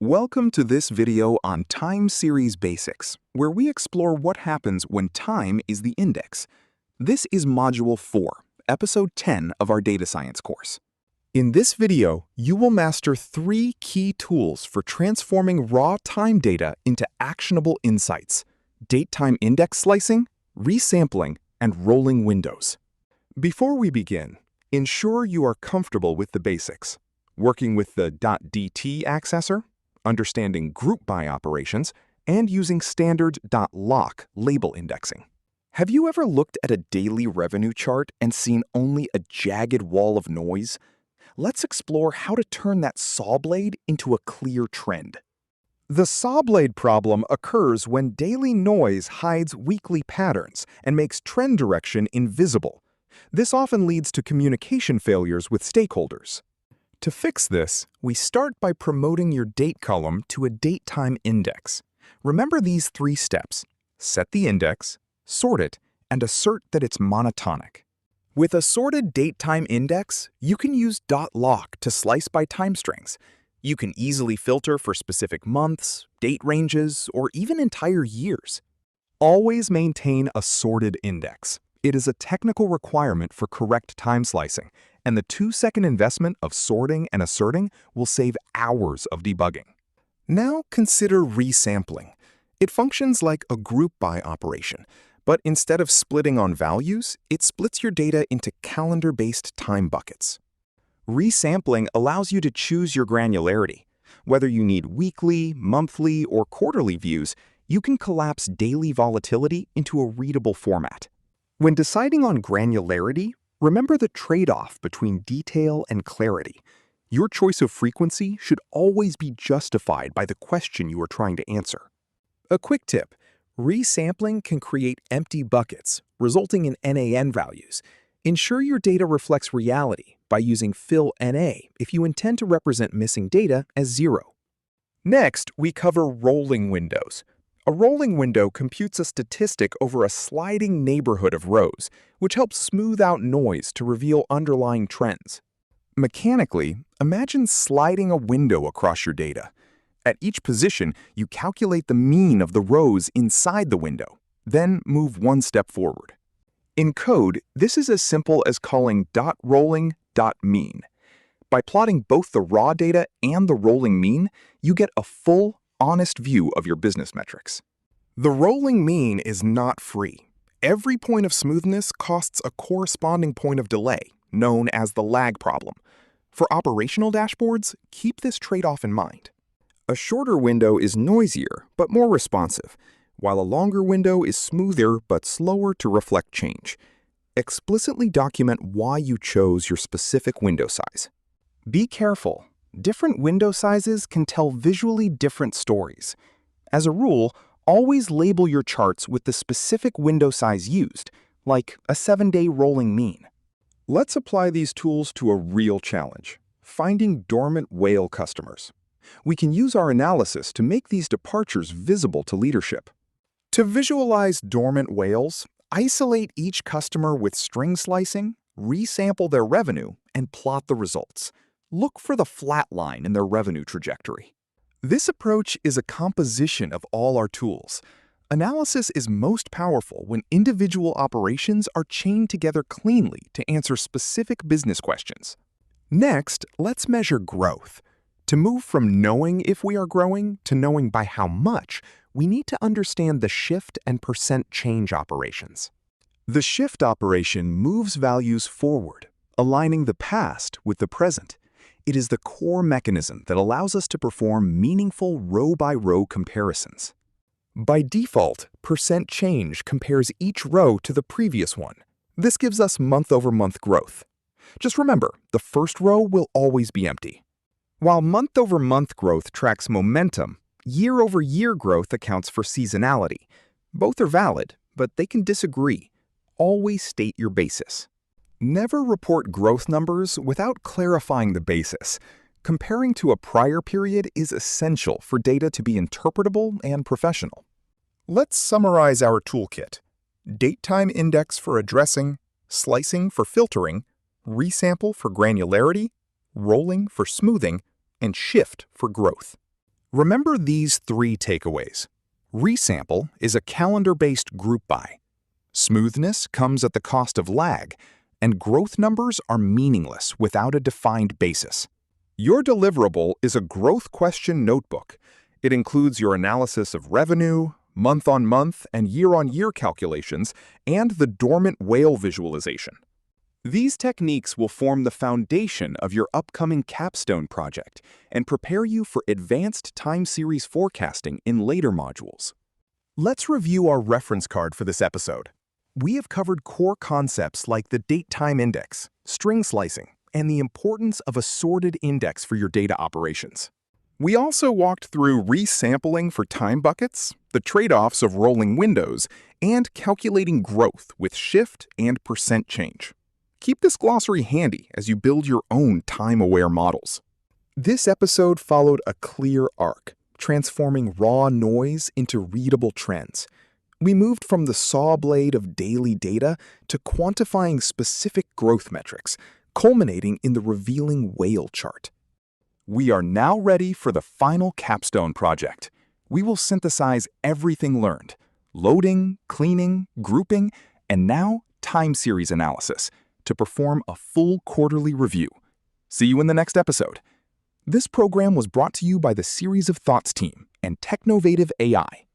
Welcome to this video on Time Series Basics, where we explore what happens when time is the index. This is Module 4, Episode 10 of our Data Science course. In this video, you will master 3 key tools for transforming raw time data into actionable insights: date-time index slicing, resampling, and rolling windows. Before we begin, ensure you are comfortable with the basics, working with the .dt accessor, understanding group by operations, and using standard .lock label indexing. Have you ever looked at a daily revenue chart and seen only a jagged wall of noise? Let's explore how to turn that saw blade into a clear trend. The saw blade problem occurs when daily noise hides weekly patterns and makes trend direction invisible. This often leads to communication failures with stakeholders. To fix this, we start by promoting your date column to a date-time index. Remember these 3 steps: set the index, sort it, and assert that it's monotonic. With a sorted date-time index, you can use .lock to slice by time strings. You can easily filter for specific months, date ranges, or even entire years. Always maintain a sorted index. It is a technical requirement for correct time slicing, and the 2-second investment of sorting and asserting will save hours of debugging. Now consider resampling. It functions like a group by operation, but instead of splitting on values, it splits your data into calendar-based time buckets. Resampling allows you to choose your granularity. Whether you need weekly, monthly, or quarterly views, you can collapse daily volatility into a readable format. When deciding on granularity, remember the trade-off between detail and clarity. Your choice of frequency should always be justified by the question you are trying to answer. A quick tip: resampling can create empty buckets, resulting in NaN values. Ensure your data reflects reality by using fill NA if you intend to represent missing data as 0. Next, we cover rolling windows. A rolling window computes a statistic over a sliding neighborhood of rows, which helps smooth out noise to reveal underlying trends. Mechanically, imagine sliding a window across your data. At each position, you calculate the mean of the rows inside the window, then move 1 step forward. In code, this is as simple as calling .rolling.mean. By plotting both the raw data and the rolling mean, you get a full, honest view of your business metrics. The rolling mean is not free. Every point of smoothness costs a corresponding point of delay, known as the lag problem. For operational dashboards, keep this trade-off in mind. A shorter window is noisier but more responsive, while a longer window is smoother but slower to reflect change. Explicitly document why you chose your specific window size. Be careful. Different window sizes can tell visually different stories. As a rule, always label your charts with the specific window size used, like a 7-day rolling mean. Let's apply these tools to a real challenge: finding dormant whale customers. We can use our analysis to make these departures visible to leadership. To visualize dormant whales, isolate each customer with string slicing, resample their revenue, and plot the results. Look for the flat line in their revenue trajectory. This approach is a composition of all our tools. Analysis is most powerful when individual operations are chained together cleanly to answer specific business questions. Next, let's measure growth. To move from knowing if we are growing to knowing by how much, we need to understand the shift and percent change operations. The shift operation moves values forward, aligning the past with the present. It is the core mechanism that allows us to perform meaningful row-by-row comparisons. By default, percent change compares each row to the previous one. This gives us month-over-month growth. Just remember, the first row will always be empty. While month-over-month growth tracks momentum, year-over-year growth accounts for seasonality. Both are valid, but they can disagree. Always state your basis. Never report growth numbers without clarifying the basis. Comparing to a prior period is essential for data to be interpretable and professional. Let's summarize our toolkit: date-time index for addressing, slicing for filtering, resample for granularity, rolling for smoothing, and shift for growth. Remember these 3 takeaways. Resample is a calendar-based group by. Smoothness comes at the cost of lag, and growth numbers are meaningless without a defined basis. Your deliverable is a growth question notebook. It includes your analysis of revenue, month-on-month and year-on-year calculations, and the dormant whale visualization. These techniques will form the foundation of your upcoming capstone project and prepare you for advanced time series forecasting in later modules. Let's review our reference card for this episode. We have covered core concepts like the DatetimeIndex, string slicing, and the importance of a sorted index for your data operations. We also walked through resampling for time buckets, the trade-offs of rolling windows, and calculating growth with shift and percent change. Keep this glossary handy as you build your own time-aware models. This episode followed a clear arc, transforming raw noise into readable trends. We moved from the saw blade of daily data to quantifying specific growth metrics, culminating in the revealing whale chart. We are now ready for the final capstone project. We will synthesize everything learned: loading, cleaning, grouping, and now time series analysis to perform a full quarterly review. See you in the next episode. This program was brought to you by the Series of Thoughts team and Technovative AI.